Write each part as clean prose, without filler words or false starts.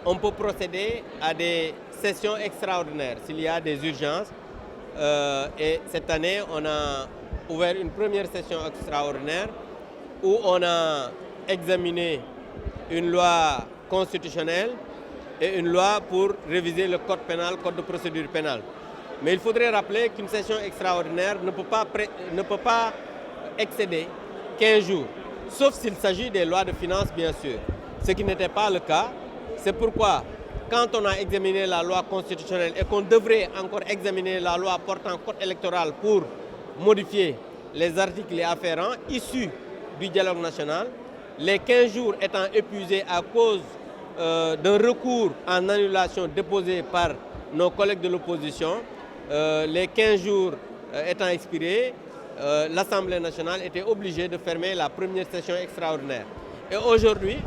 on peut procéder à des sessions extraordinaires s'il y a des urgences. Et cette année, on a ouvert une première session extraordinaire où on a examiné une loi constitutionnelle et une loi pour réviser le code pénal, code de procédure pénale. Mais il faudrait rappeler qu'une session extraordinaire ne peut pas excéder 15 jours, sauf s'il s'agit des lois de finances, bien sûr, ce qui n'était pas le cas. C'est pourquoi, quand on a examiné la loi constitutionnelle et qu'on devrait encore examiner la loi portant code électoral pour modifier les articles afférents issus du dialogue national, les 15 jours étant épuisés à cause d'un recours en annulation déposé par nos collègues de l'opposition, les 15 jours étant expirés, l'Assemblée nationale était obligée de fermer la première session extraordinaire. Et aujourd'hui,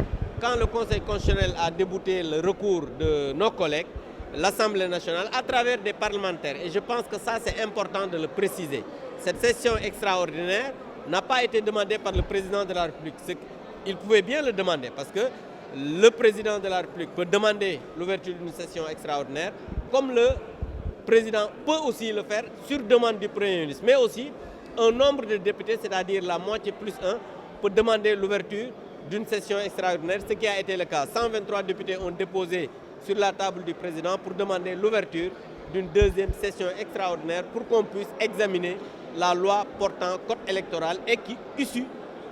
quand le Conseil constitutionnel a débouté le recours de nos collègues, l'Assemblée nationale, à travers des parlementaires, et je pense que ça c'est important de le préciser, cette session extraordinaire n'a pas été demandée par le président de la République. Il pouvait bien le demander parce que le président de la République peut demander l'ouverture d'une session extraordinaire, comme le président peut aussi le faire sur demande du Premier ministre. Mais aussi, un nombre de députés, c'est-à-dire la moitié plus un, peut demander l'ouverture d'une session extraordinaire, ce qui a été le cas. 123 députés ont déposé sur la table du président pour demander l'ouverture d'une deuxième session extraordinaire pour qu'on puisse examiner la loi portant code électoral et qui est issue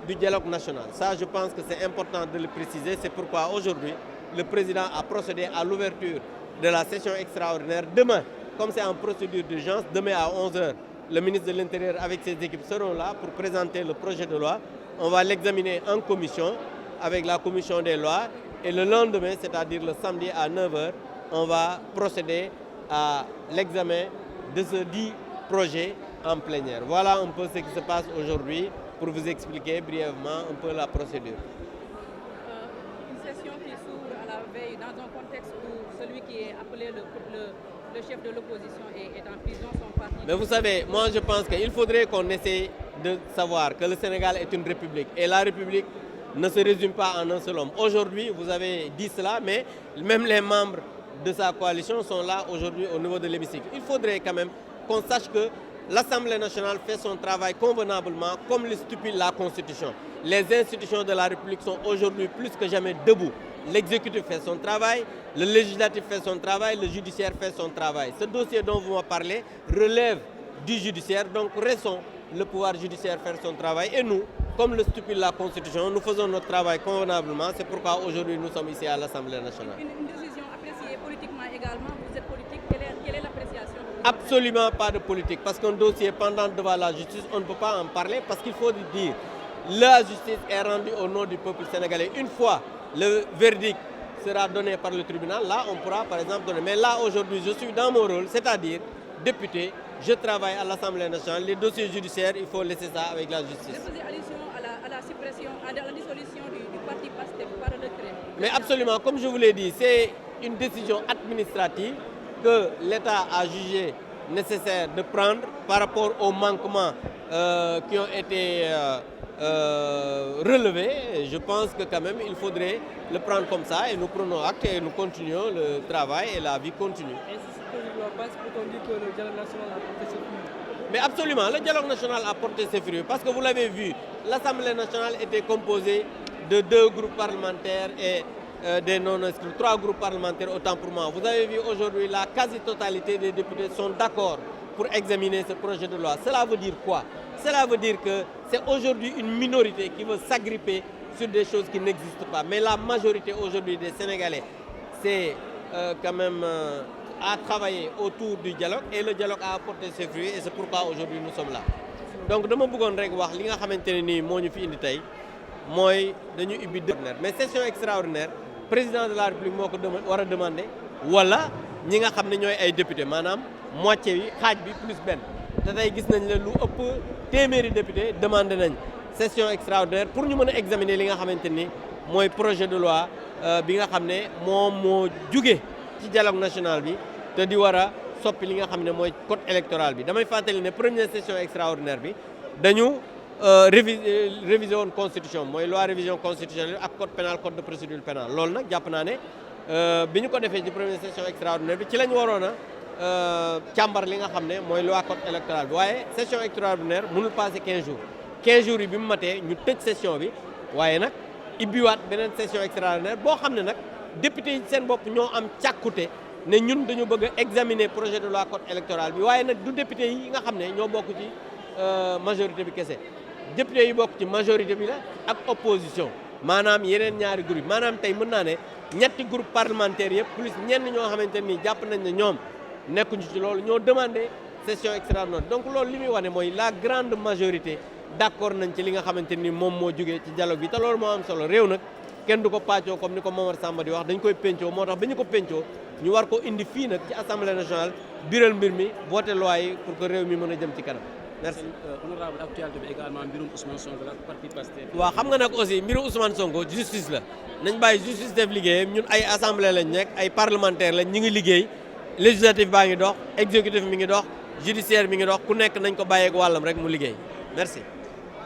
du dialogue national. Ça, je pense que c'est important de le préciser. C'est pourquoi aujourd'hui, le président a procédé à l'ouverture de la session extraordinaire. Demain, comme c'est en procédure d'urgence, demain à 11h, le ministre de l'Intérieur avec ses équipes seront là pour présenter le projet de loi. On va l'examiner en commission avec la commission des lois et le lendemain, c'est-à-dire le samedi à 9h, on va procéder à l'examen de ce dit projet en plénière. Voilà un peu ce qui se passe aujourd'hui pour vous expliquer brièvement un peu la procédure. Une session qui s'ouvre à la veille dans un contexte où celui qui est appelé le chef de l'opposition est en prison, son parti. Mais vous savez, moi je pense qu'il faudrait qu'on essaie de savoir que le Sénégal est une république et la république ne se résume pas en un seul homme. Aujourd'hui, vous avez dit cela, mais même les membres de sa coalition sont là aujourd'hui au niveau de l'hémicycle. Il faudrait quand même qu'on sache que l'Assemblée nationale fait son travail convenablement comme le stipule la Constitution. Les institutions de la République sont aujourd'hui plus que jamais debout. L'exécutif fait son travail, le législatif fait son travail, le judiciaire fait son travail. Ce dossier dont vous me parlez relève du judiciaire, donc laissons le pouvoir judiciaire faire son travail. Et nous, comme le stipule la Constitution, nous faisons notre travail convenablement. C'est pourquoi aujourd'hui nous sommes ici à l'Assemblée nationale. Une décision appréciée politiquement également, vous êtes politique, quelle est l'appréciation? Absolument pas de politique, parce qu'un dossier pendant devant la justice, on ne peut pas en parler, parce qu'il faut dire, la justice est rendue au nom du peuple sénégalais. Une fois le verdict sera donné par le tribunal, là on pourra par exemple donner. Mais là aujourd'hui, je suis dans mon rôle, c'est-à-dire député, je travaille à l'Assemblée nationale, les dossiers judiciaires, il faut laisser ça avec la justice. Vous faisiez allusion à la suppression, à la dissolution du parti PASTEF par le décret. Mais absolument, comme je vous l'ai dit, c'est une décision administrative que l'État a jugé nécessaire de prendre par rapport aux manquements qui ont été relevés. Je pense que quand même il faudrait le prendre comme ça et nous prenons acte et nous continuons le travail et la vie continue. Et c'est ce que je dois passer pour qu'on dise que le dialogue national a porté ses fruits. Mais absolument, le dialogue national a porté ses fruits parce que vous l'avez vu, l'Assemblée nationale était composée de 2 groupes parlementaires et des non-inscrits, 3 groupes parlementaires autant pour moi. Vous avez vu aujourd'hui la quasi-totalité des députés sont d'accord pour examiner ce projet de loi. Cela veut dire quoi? Cela veut dire que c'est aujourd'hui une minorité qui veut s'agripper sur des choses qui n'existent pas. Mais la majorité aujourd'hui des Sénégalais, c'est quand même à travailler autour du dialogue et le dialogue a apporté ses fruits et c'est pourquoi aujourd'hui nous sommes là. Donc dama bëggoon rek wax li nga xamanteni ni moo ñu fi indi tey mooy dañu ubbi mais session extraordinaire président de la République moo ko war a demander wala ñi nga xam ne ñooy ay député maanaam moitié bi xaaj bi plus benn te tey gis nañ ne lu ëpp téeméeri député demandé nañ session extraordinaire pour ñu mën a examiner li nga xamante ni mooy projet de loi bi nga xam ne moom moo jugee ci dialogue national bi te di war a soppi li nga xam ne mooy code électoral bi damay fàttali ne première session extraordinaire bi dañu réviser woon constitution mooy loi révision constitutionnelle ak code pénal code de procédure pénale loolu nag jàpp naa ne bi ñu ko defee ci première session extraordinaire bi ci lañ waroon a càmbar li nga xam ne mooy loi code électoral bi waaye session extraordinaire mënul passé 15 jours 15 jours yi bi mu matee ñu tëj session bi waaye nag ibbiwaat beneen session extraordinaire boo xam ne nag député yi seen bopp ñoo am càkkute ne ñun dañu bëgg a examiner projet de loi code électoral bi waaye nag du député yi nga xam ne ñoo bokk ci majorité bi kese député yi bokk ci majorité bi la ak opposition maanaam yeneen ñaari groupe maanaam tey mën naa ne ñetti groupe parlementaire yëpp plus ñenn ñoo xamante ni jàpp nañ ne ñoom nekkuñu ci loolu ñoo demandé session extraordinaire donc loolu li muy wane mooy la grande majorité d'accord nañ ci li nga xamante ni moom moo jógee ci dialogue bi te loolu moo am solo réew nag kenn du ko pàccoo comme ni ko Momar Samba di wax dañ koy pencoo moo tax ba ñu ko pencoo ñu war ko indi fii nag ci assemblée nationale biral mbir mi voté loi yi pour que réew mi mën a jëm ci kanam merci. honorable actualité bi également mbirum Ousmane Sonko la parti Pastef. waaw xam nga nag aussi mbirum Ousmane Sonko justice la nañ bàyyi justice def liggéeyam ñun ay assemblée lañ nekk ay parlementaire lañ ñi ngi liggéey législatif baa ngi dox exécutif mi ngi dox judiciaire mi ngi dox ku nekk nañ ko bàyyeeg wàllam rek mu liggéey merci.